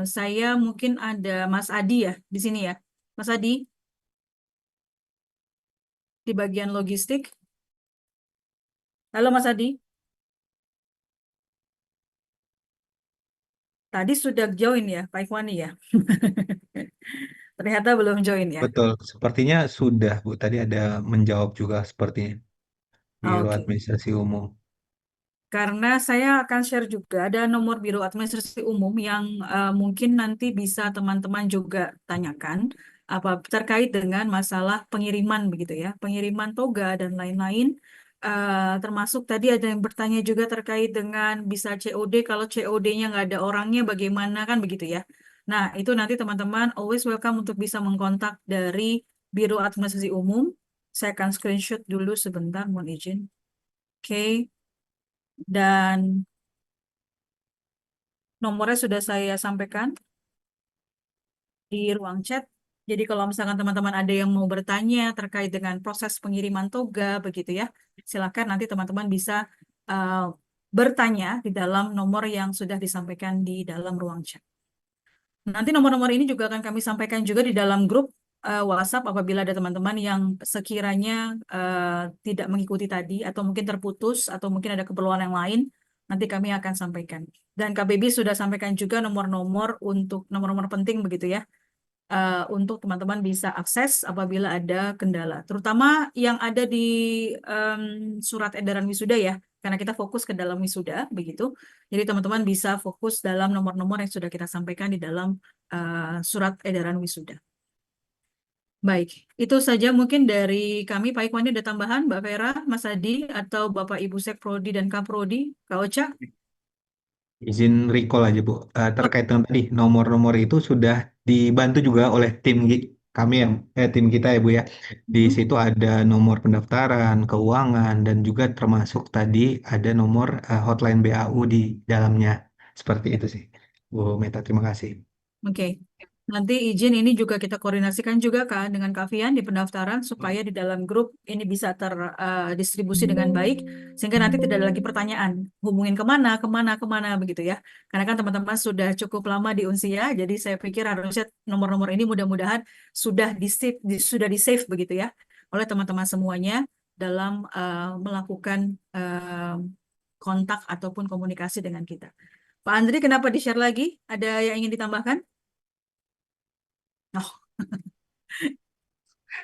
saya mungkin ada Mas Adi ya di sini ya. Mas Adi, di bagian logistik. Halo Mas Adi. Tadi sudah join ya, Pak Ikhwani ya. Ternyata belum join ya. Betul, sepertinya sudah Bu. Tadi ada menjawab juga sepertinya. Biro Oke. Administrasi Umum. Karena saya akan share juga ada nomor Biro Administrasi Umum yang mungkin nanti bisa teman-teman juga tanyakan apa terkait dengan masalah pengiriman begitu ya, pengiriman toga dan lain-lain. Termasuk tadi ada yang bertanya juga terkait dengan bisa COD, kalau COD-nya nggak ada orangnya bagaimana kan begitu ya. Nah itu nanti teman-teman always welcome untuk bisa mengkontak dari Biro Administrasi Umum. Saya akan screenshot dulu sebentar, mohon izin. Oke. Dan nomornya sudah saya sampaikan di ruang chat. Jadi kalau misalkan teman-teman ada yang mau bertanya terkait dengan proses pengiriman toga begitu ya, silakan nanti teman-teman bisa bertanya di dalam nomor yang sudah disampaikan di dalam ruang chat. Nanti nomor-nomor ini juga akan kami sampaikan juga di dalam grup WhatsApp apabila ada teman-teman yang sekiranya tidak mengikuti tadi atau mungkin terputus atau mungkin ada keperluan yang lain, nanti kami akan sampaikan. Dan KBB sudah sampaikan juga nomor-nomor untuk nomor-nomor penting begitu ya, untuk teman-teman bisa akses apabila ada kendala. Terutama yang ada di surat edaran wisuda ya, karena kita fokus ke dalam wisuda begitu. Jadi teman-teman bisa fokus dalam nomor-nomor yang sudah kita sampaikan di dalam surat edaran wisuda. Baik, itu saja mungkin dari kami. Pak Ikhwani ada tambahan, Mbak Vera, Mas Adi, atau Bapak Ibu Sekprodi dan Kaprodi, Kak Ocha? Izin recall aja Bu. Terkait dengan tadi nomor-nomor itu sudah dibantu juga oleh kami ya, tim kita ya Bu ya. Di situ ada nomor pendaftaran, keuangan, dan juga termasuk tadi ada nomor hotline BAU di dalamnya. Seperti itu sih, Bu Meta. Terima kasih. Oke. Nanti izin ini juga kita koordinasikan juga kan dengan Kak Fian di pendaftaran supaya di dalam grup ini bisa terdistribusi dengan baik sehingga nanti tidak ada lagi pertanyaan hubungin kemana begitu ya. Karena kan teman-teman sudah cukup lama di Unsia, jadi saya pikir harusnya nomor-nomor ini mudah-mudahan sudah di save begitu ya oleh teman-teman semuanya dalam melakukan kontak ataupun komunikasi dengan kita. Pak Andri, kenapa di-share lagi? Ada yang ingin ditambahkan? Oh,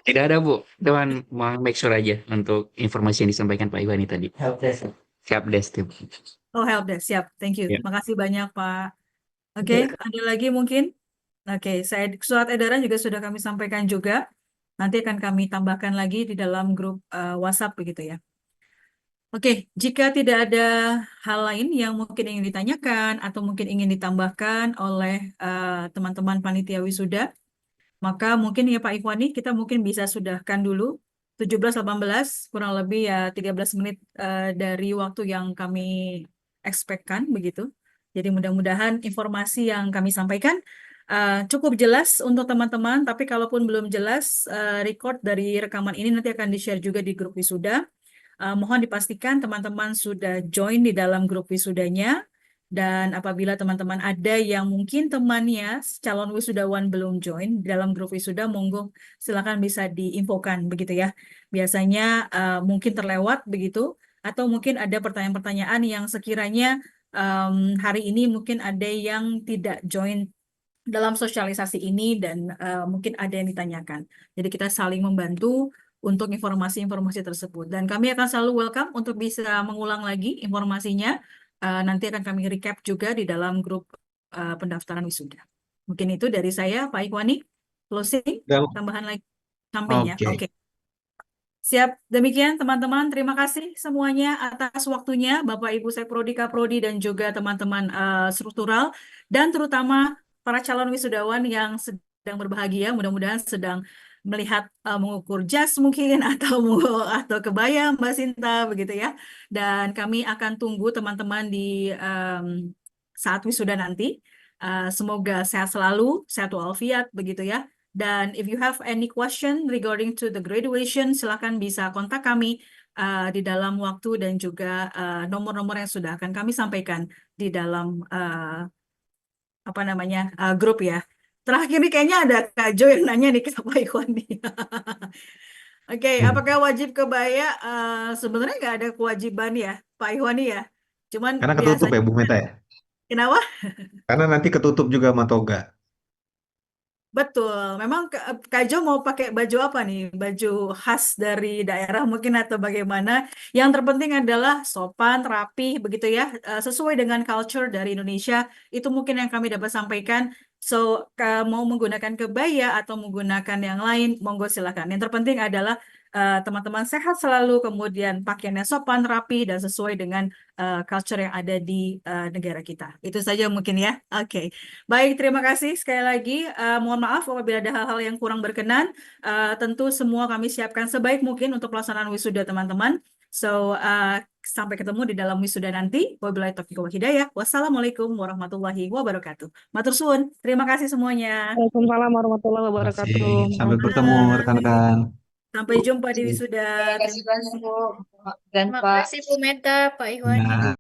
Tidak ada Bu, cuman mau make sure aja untuk informasi yang disampaikan Pak Iwani tadi. Siap desk tim. oh helpdesk, siap. Thank you. Ya. Makasih banyak, Pak. Oke, ada lagi mungkin? Oke, surat edaran juga sudah kami sampaikan juga. Nanti akan kami tambahkan lagi di dalam grup WhatsApp begitu ya. Oke, jika tidak ada hal lain yang mungkin ingin ditanyakan atau mungkin ingin ditambahkan oleh teman-teman panitia wisuda, maka mungkin ya Pak Ikhwani, kita mungkin bisa sudahkan dulu 17.18, kurang lebih ya 13 menit dari waktu yang kami expect-kan begitu. Jadi mudah-mudahan informasi yang kami sampaikan cukup jelas untuk teman-teman, tapi kalaupun belum jelas, record dari rekaman ini nanti akan di-share juga di grup wisuda. mohon dipastikan teman-teman sudah join di dalam grup wisudanya. Dan apabila teman-teman ada yang mungkin temannya calon wisudawan belum join di dalam grup wisuda, monggo silakan bisa diinfokan begitu ya. Biasanya mungkin terlewat begitu, atau mungkin ada pertanyaan-pertanyaan yang sekiranya hari ini mungkin ada yang tidak join dalam sosialisasi ini dan mungkin ada yang ditanyakan. Jadi kita saling membantu untuk informasi-informasi tersebut. Dan kami akan selalu welcome untuk bisa mengulang lagi informasinya. Nanti akan kami recap juga di dalam grup pendaftaran wisuda. Mungkin itu dari saya, Pak Ikhwani. Closing, Dan- tambahan lagi sampainya. Oke. Oke. Siap, demikian teman-teman. Terima kasih semuanya atas waktunya, Bapak Ibu Seprodi, Kaprodi, dan juga teman-teman struktural, dan terutama para calon wisudawan yang sedang berbahagia, mudah-mudahan sedang melihat mengukur jas mungkin atau kebaya Mbak Sinta begitu ya. Dan kami akan tunggu teman-teman di saat wisuda nanti. Semoga sehat selalu, sehat walafiat begitu ya. Dan if you have any question regarding to the graduation, silakan bisa kontak kami di dalam waktu dan juga nomor-nomor yang sudah akan kami sampaikan di dalam grup ya. Terakhir nih kayaknya ada Kak Jo yang nanya nih ke Pak Ikhwan nih. Oke, apakah wajib kebaya? Sebenarnya nggak ada kewajiban ya, Pak Ikhwani ya. Cuman Karena ketutup ya biasanya, Bu Meta ya. kenapa? Karena nanti ketutup juga sama toga. Betul, memang Kak Jo mau pakai baju apa nih? Baju khas dari daerah mungkin atau bagaimana? Yang terpenting adalah sopan, rapi, begitu ya, sesuai dengan culture dari Indonesia. Itu mungkin yang kami dapat sampaikan. So, mau menggunakan kebaya atau menggunakan yang lain, monggo silakan. Yang terpenting adalah teman-teman sehat selalu, kemudian pakaiannya sopan, rapi, dan sesuai dengan culture yang ada di negara kita. Itu saja mungkin ya. Oke. Baik, terima kasih sekali lagi. Mohon maaf apabila ada hal-hal yang kurang berkenan. Tentu semua kami siapkan sebaik mungkin untuk pelaksanaan wisuda teman-teman. So, sampai ketemu di dalam wisuda nanti. Wabillahi taufiq wal hidayah. Wassalamualaikum warahmatullahi wabarakatuh. Matur suwun. Terima kasih semuanya. Waalaikumsalam warahmatullahi Terima kasih. wabarakatuh. Sampai bertemu rekan-rekan. Sampai jumpa di wisuda. Terima kasih banyak Bu. Dan Terima Pak. kasih Bu Meta, Pak Ikhwani. Nah.